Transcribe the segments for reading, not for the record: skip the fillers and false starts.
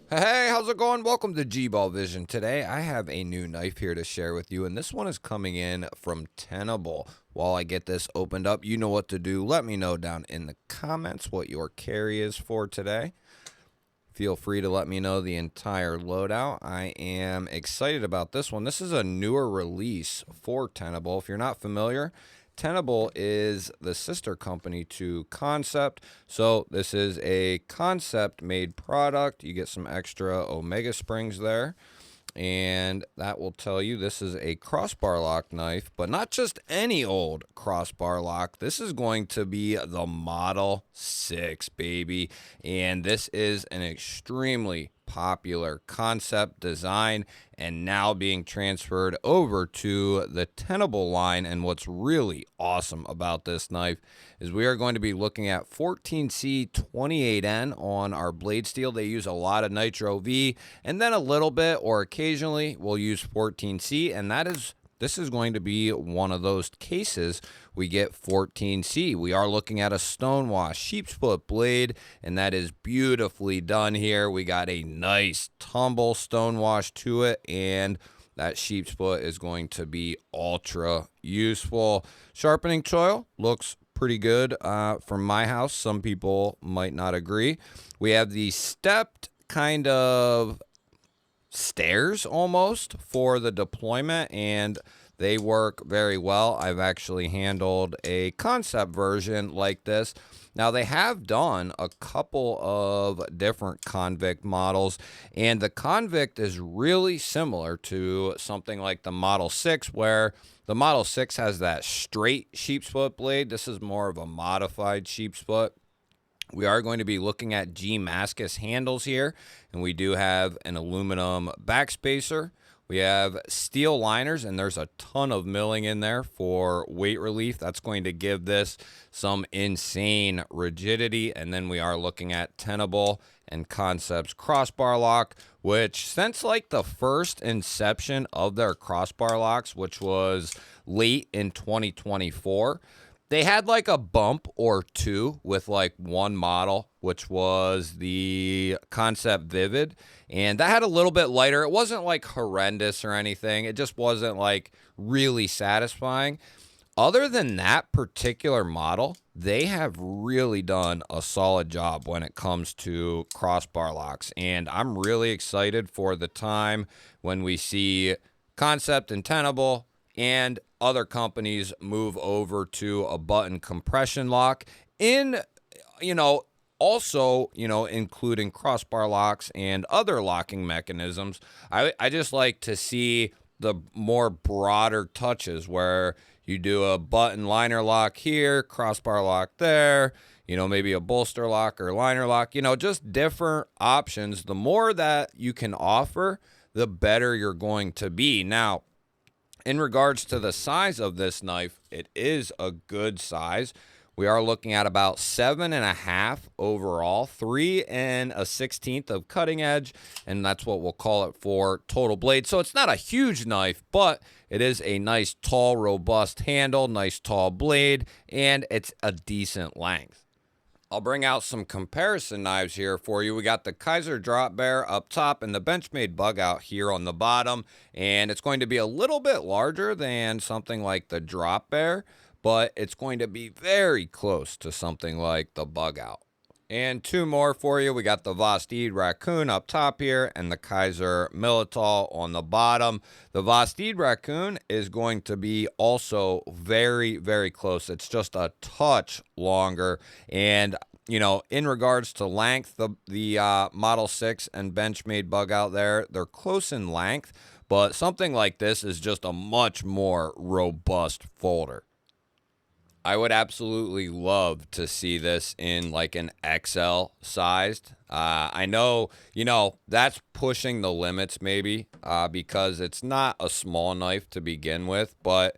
Hey, how's it going? Welcome to G-Ball Vision. Today I have a new knife here to share with you, and this one is coming in from Tenable. While I get this opened up, you know what to do. Let me know down in the comments what your carry is for today. Feel free to let me know the entire loadout. I am excited about this one. This is a newer release for Tenable. If you're not familiar, Tenable is the sister company to Concept. So this is a Concept made product. You get some extra Omega springs there. And that will tell you this is a crossbar lock knife, but not just any old crossbar lock. This is going to be the Model 6, baby. And this is an extremely popular concept design and now being transferred over to the Tenable line. And what's really awesome about this knife is we are going to be looking at 14C28N on our blade steel. They use a lot of Nitro V, and then a little bit or occasionally we'll use 14C, and this is going to be one of those cases we get 14C. We are looking at a stonewash sheep's foot blade, and that is beautifully done here. We got a nice tumble stonewash to it, and that sheep's foot is going to be ultra useful. Sharpening choil looks pretty good from my house. Some people might not agree. We have the stepped kind of stairs almost for the deployment, and they work very well. I've actually handled a concept version like this. Now, they have done a couple of different Convict models, and the Convict is really similar to something like the Model 6, where the Model 6 has that straight sheep's foot blade. This is more of a modified sheep's foot. We are going to be looking at G-Mascus handles here, and we do have an aluminum backspacer. We have steel liners, and there's a ton of milling in there for weight relief. That's going to give this some insane rigidity. And then we are looking at Tenable and Concept's crossbar lock, which since like the first inception of their crossbar locks, which was late in 2024, they had like a bump or two with like one model, which was the Concept Vivid. And that had a little bit lighter. It wasn't like horrendous or anything. It just wasn't like really satisfying. Other than that particular model, they have really done a solid job when it comes to crossbar locks. And I'm really excited for the time when we see Concept and Tenable and other companies move over to a button compression lock in, also, including crossbar locks and other locking mechanisms. I just like to see the more broader touches where you do a button liner lock here, crossbar lock there, maybe a bolster lock or liner lock, just different options. The more that you can offer, the better you're going to be. Now, in regards to the size of this knife, it is a good size. We are looking at about 7.5 overall, 3 1/16 of cutting edge, and that's what we'll call it for total blade. So it's not a huge knife, but it is a nice, tall, robust handle, nice, tall blade, and it's a decent length. I'll bring out some comparison knives here for you. We got the Kaiser Drop Bear up top and the Benchmade Bug Out here on the bottom. And it's going to be a little bit larger than something like the Drop Bear, but it's going to be very close to something like the Bug Out. And two more for you. We got the Vostede Raccoon up top here and the Kaiser Militol on the bottom. The Vostede Raccoon is going to be also very, very close. It's just a touch longer. And, in regards to length, the Model 6 and Benchmade Bug Out there, they're close in length. But something like this is just a much more robust folder. I would absolutely love to see this in like an XL sized. I know, that's pushing the limits maybe because it's not a small knife to begin with. But,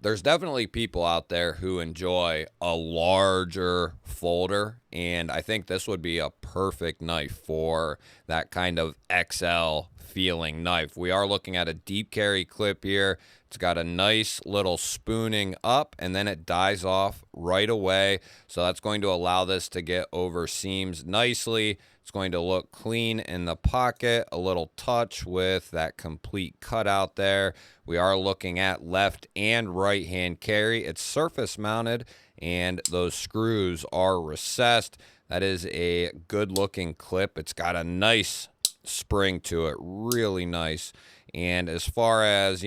there's definitely people out there who enjoy a larger folder. And I think this would be a perfect knife for that kind of XL feeling knife. We are looking at a deep carry clip here. It's got a nice little spooning up and then it dies off right away. So that's going to allow this to get over seams nicely. It's going to look clean in the pocket, a little touch with that complete cutout there. We are looking at left and right hand carry. It's surface mounted and those screws are recessed. That is a good looking clip. It's got a nice spring to it, really nice. And as far as,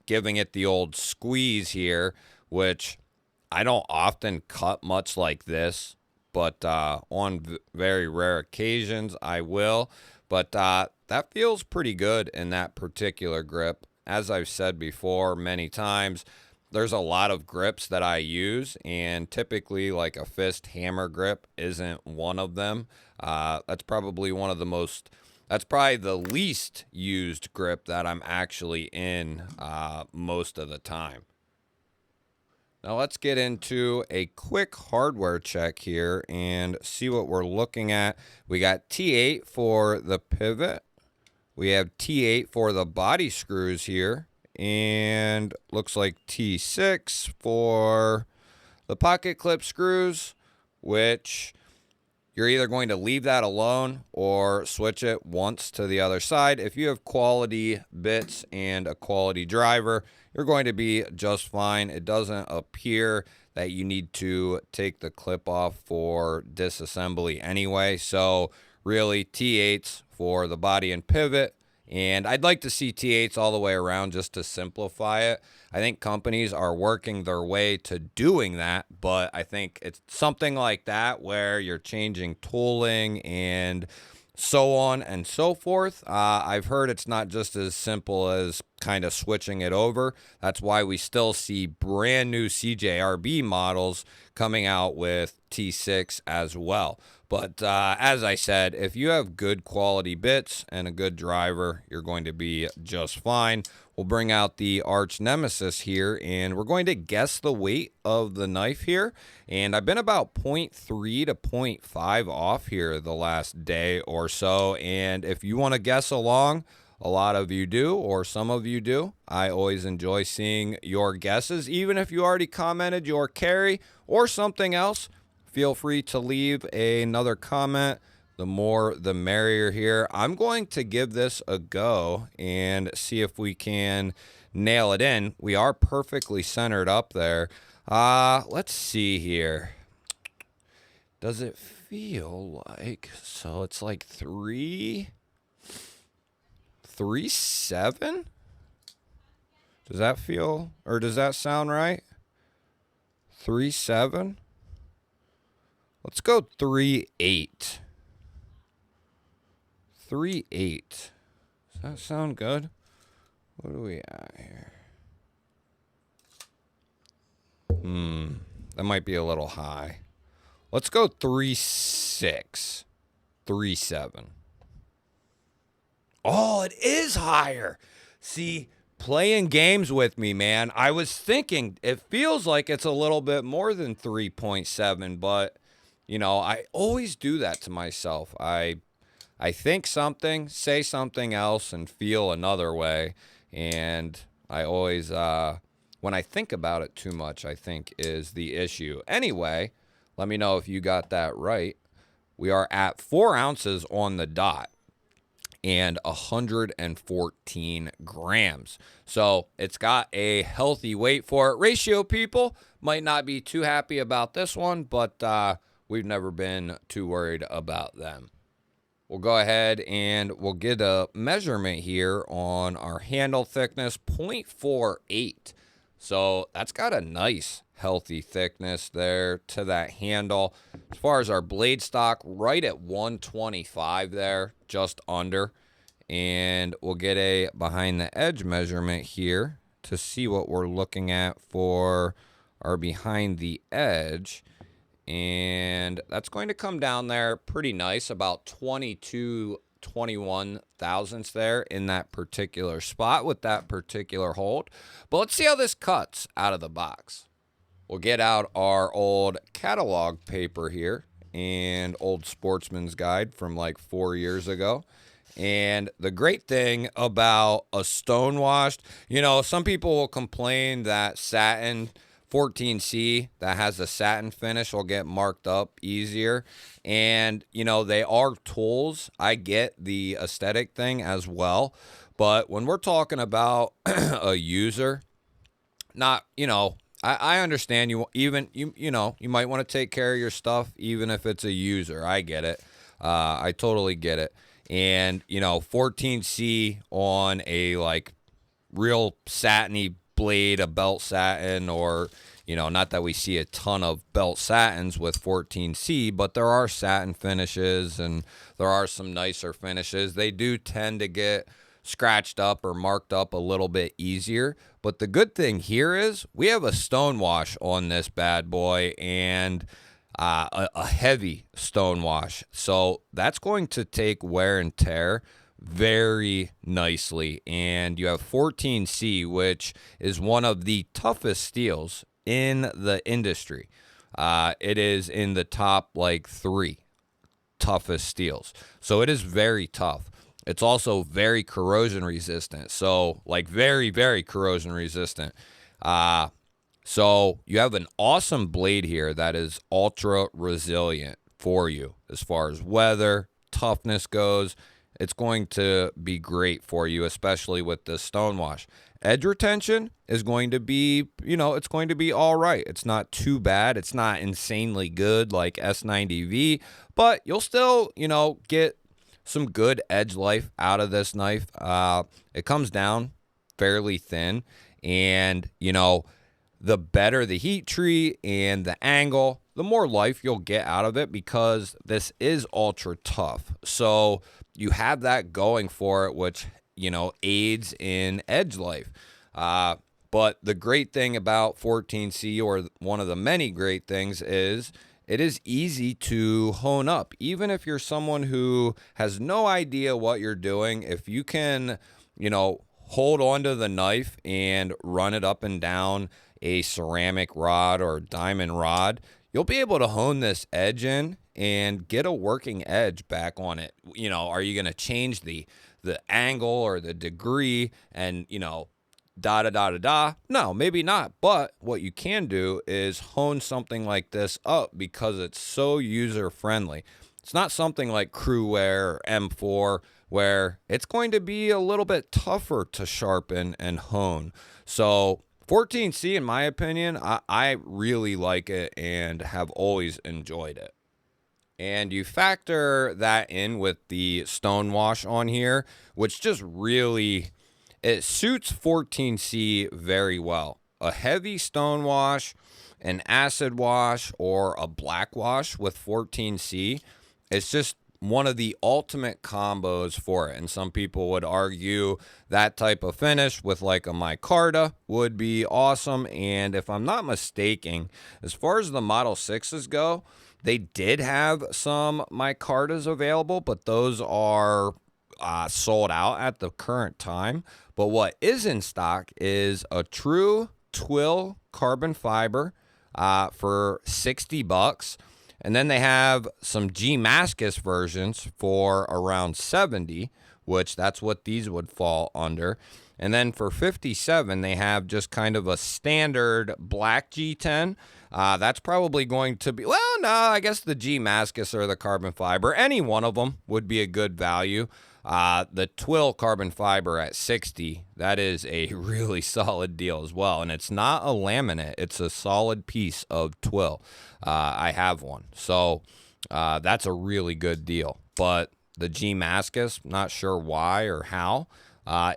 giving it the old squeeze here, which I don't often cut much like this, but on very rare occasions I will. But that feels pretty good in that particular grip. As I've said before many times, there's a lot of grips that I use, and typically like a fist hammer grip isn't one of them. That's probably the least used grip that I'm actually in most of the time. Now let's get into a quick hardware check here and see what we're looking at. We got T8 for the pivot. We have T8 for the body screws here. And looks like T6 for the pocket clip screws, which you're either going to leave that alone or switch it once to the other side. If you have quality bits and a quality driver, you're going to be just fine. It doesn't appear that you need to take the clip off for disassembly anyway. So really T8s for the body and pivot. And I'd like to see T8s all the way around just to simplify it. I think companies are working their way to doing that, but I think it's something like that where you're changing tooling and so on and so forth. I've heard it's not just as simple as kind of switching it over. That's why we still see brand new CJRB models coming out with T6 as well. But as I said, if you have good quality bits and a good driver, you're going to be just fine. We'll bring out the arch nemesis here, and we're going to guess the weight of the knife here. And I've been about 0.3 to 0.5 off here the last day or so. And if you want to guess along, a lot of you do, or some of you do. I always enjoy seeing your guesses. Even if you already commented your carry or something else, feel free to leave another comment. The more, the merrier here. I'm going to give this a go and see if we can nail it in. We are perfectly centered up there. Let's see here. Does it feel like, so it's like 3.7? Does that feel, or does that sound right? 3.7? Let's go 3.8. 3.8. Does that sound good? What are we at here? That might be a little high. Let's go 3.6. 3.7. Oh, it is higher. See, playing games with me, man. I was thinking it feels like it's a little bit more than 3.7, but I always do that to myself. I think something, say something else, and feel another way. And I always, when I think about it too much, I think is the issue. Anyway, let me know if you got that right. We are at 4 ounces on the dot and 114 grams. So it's got a healthy weight for it. Ratio people might not be too happy about this one, but we've never been too worried about them. We'll go ahead and we'll get a measurement here on our handle thickness, 0.48. So that's got a nice healthy thickness there to that handle. As far as our blade stock, right at 125 there, just under. And we'll get a behind the edge measurement here to see what we're looking at for our behind the edge. And that's going to come down there pretty nice, about 21 thousandths there in that particular spot with that particular hold. But let's see how this cuts out of the box. We'll get out our old catalog paper here and old Sportsman's Guide from like 4 years ago. And the great thing about a stonewashed, some people will complain that satin 14C that has a satin finish will get marked up easier. And, you know, they are tools. I get the aesthetic thing as well. But when we're talking about a user, not, you know, I understand you know, you might want to take care of your stuff even if it's a user. I get it. I totally get it. And, you know, 14C on a like real satiny blade, a belt satin, or, you know, not that we see a ton of belt satins with 14C, but there are satin finishes and there are some nicer finishes. They do tend to get scratched up or marked up a little bit easier. But the good thing here is we have a stone wash on this bad boy, and a heavy stone wash. So that's going to take wear and tear very nicely. And you have 14C, which is one of the toughest steels in the industry. It is in the top like 3 toughest steels. So it is very tough. It's also very corrosion resistant. So like very, very corrosion resistant. So you have an awesome blade here that is ultra resilient for you as far as weather, toughness goes. It's going to be great for you, especially with the stonewash. Edge retention is going to be, you know, it's going to be all right. It's not too bad. It's not insanely good like S90V, but you'll still, you know, get some good edge life out of this knife. It comes down fairly thin, and, you know, the better the heat treat and the angle, the more life you'll get out of it, because this is ultra tough. So you have that going for it, which, you know, aids in edge life. But the great thing about 14C, or one of the many great things, is it is easy to hone up. Even if you're someone who has no idea what you're doing, if you can, you know, hold onto the knife and run it up and down a ceramic rod or diamond rod, you'll be able to hone this edge in and get a working edge back on it. You know, are you going to change the angle or the degree and, you know, No, maybe not. But what you can do is hone something like this up because it's so user friendly. It's not something like Crewwear or M4 where it's going to be a little bit tougher to sharpen and hone. So 14C, in my opinion, I really like it and have always enjoyed it. And you factor that in with the stonewash on here, which just really, it suits 14C very well. A heavy stonewash, an acid wash, or a black wash with 14C, it's just one of the ultimate combos for it. And some people would argue that type of finish with like a micarta would be awesome. And if I'm not mistaken, as far as the Model 6s go, they did have some micartas available, but those are sold out at the current time. But what is in stock is a true twill carbon fiber for $60. And then they have some Damascus versions for around $70, which that's what these would fall under. And then for $57, they have just kind of a standard black G10. That's probably going to be, well, no, I guess the Damascus or the carbon fiber, any one of them would be a good value. The twill carbon fiber at $60, that is a really solid deal as well. And it's not a laminate, it's a solid piece of twill. I have one. So that's a really good deal. But the Damascus, not sure why or how,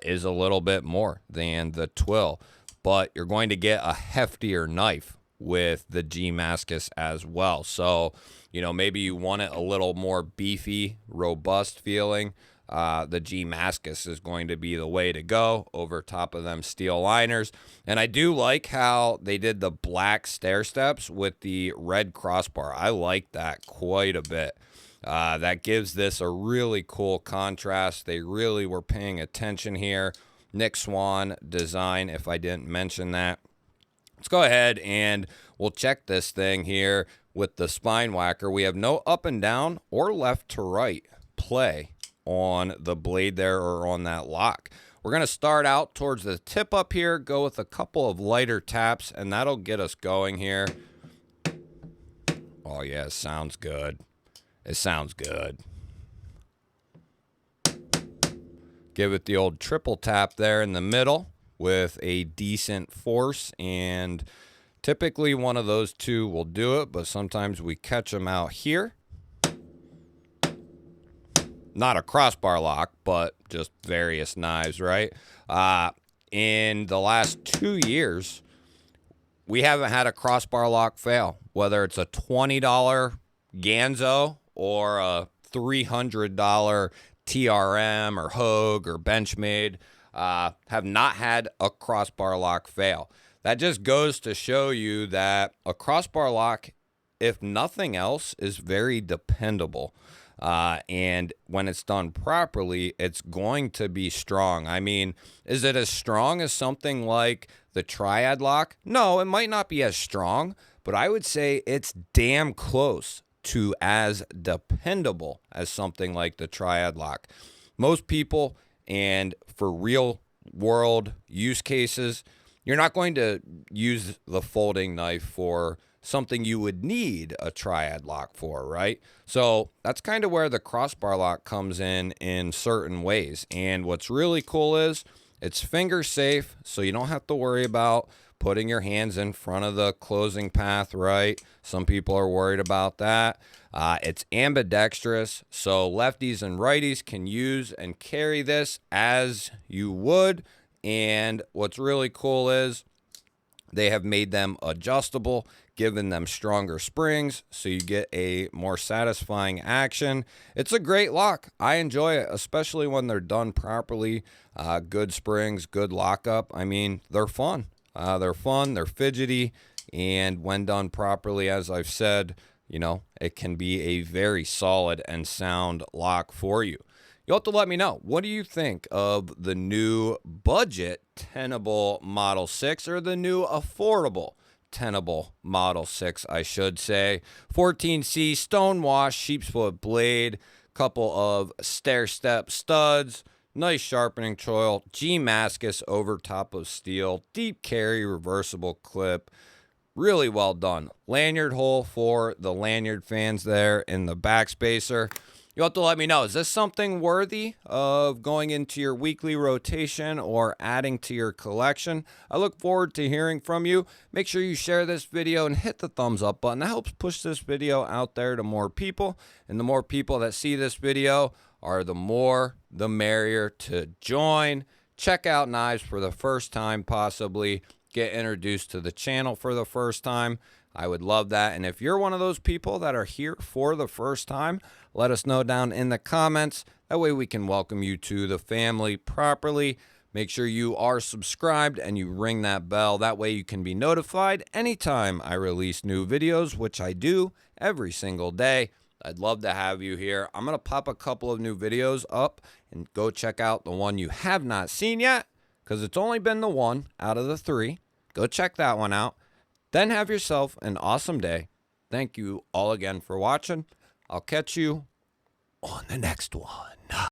is a little bit more than the twill. But you're going to get a heftier knife with the Damascus as well. So, you know, maybe you want it a little more beefy, robust feeling. The Damascus is going to be the way to go over top of them steel liners. And I do like how they did the black stair steps with the red crossbar. I like that quite a bit. That gives this a really cool contrast. They really were paying attention here. Nick Swan design, if I didn't mention that. Let's go ahead and we'll check this thing here with the spine whacker. We have no up and down or left to right play on the blade there or on that lock. We're going to start out towards the tip up here, go with a couple of lighter taps, and that'll get us going here. Oh yeah, it sounds good. It sounds good. Give it the old triple tap there in the middle with a decent force, and typically one of those two will do it, but sometimes we catch them out here. Not a crossbar lock, but just various knives, right? In the last 2 years, we haven't had a crossbar lock fail, whether it's a $20 Ganzo or a $300 TRM or Hogue or Benchmade, have not had a crossbar lock fail. That just goes to show you that a crossbar lock, if nothing else, is very dependable. And when it's done properly, it's going to be strong. I mean, is it as strong as something like the Triad lock? No, it might not be as strong, but I would say it's damn close to as dependable as something like the Triad lock. Most people, and for real world use cases, you're not going to use the folding knife for something you would need a Triad lock for, right? So that's kind of where the crossbar lock comes in certain ways. And what's really cool is it's finger safe, so you don't have to worry about putting your hands in front of the closing path, right? Some people are worried about that. It's ambidextrous, so lefties and righties can use and carry this as you would. And what's really cool is they have made them adjustable, giving them stronger springs, so you get a more satisfying action. It's a great lock. I enjoy it, especially when they're done properly. Good springs, good lockup. I mean, they're fun. They're fidgety, and when done properly, as I've said, you know, it can be a very solid and sound lock for you. You'll have to let me know. What do you think of the new budget Tenable Model 6, or the new affordable Tenable Model 6, I should say? 14C stonewash sheepsfoot blade, couple of stair-step studs, nice sharpening choil, G-Mascus over top of steel, deep carry reversible clip. Really well done. Lanyard hole for the lanyard fans there in the backspacer. You'll have to let me know, is this something worthy of going into your weekly rotation or adding to your collection? I look forward to hearing from you. Make sure you share this video and hit the thumbs up button. That helps push this video out there to more people. And the more people that see this video are the more the merrier to join. Check out knives for the first time, possibly get introduced to the channel for the first time. I would love that. And if you're one of those people that are here for the first time, let us know down in the comments. That way we can welcome you to the family properly. Make sure you are subscribed and you ring that bell. That way you can be notified anytime I release new videos, which I do every single day. I'd love to have you here. I'm going to pop a couple of new videos up, and go check out the one you have not seen yet, because it's only been the one out of the 3. Go check that one out. Then have yourself an awesome day. Thank you all again for watching. I'll catch you on the next one.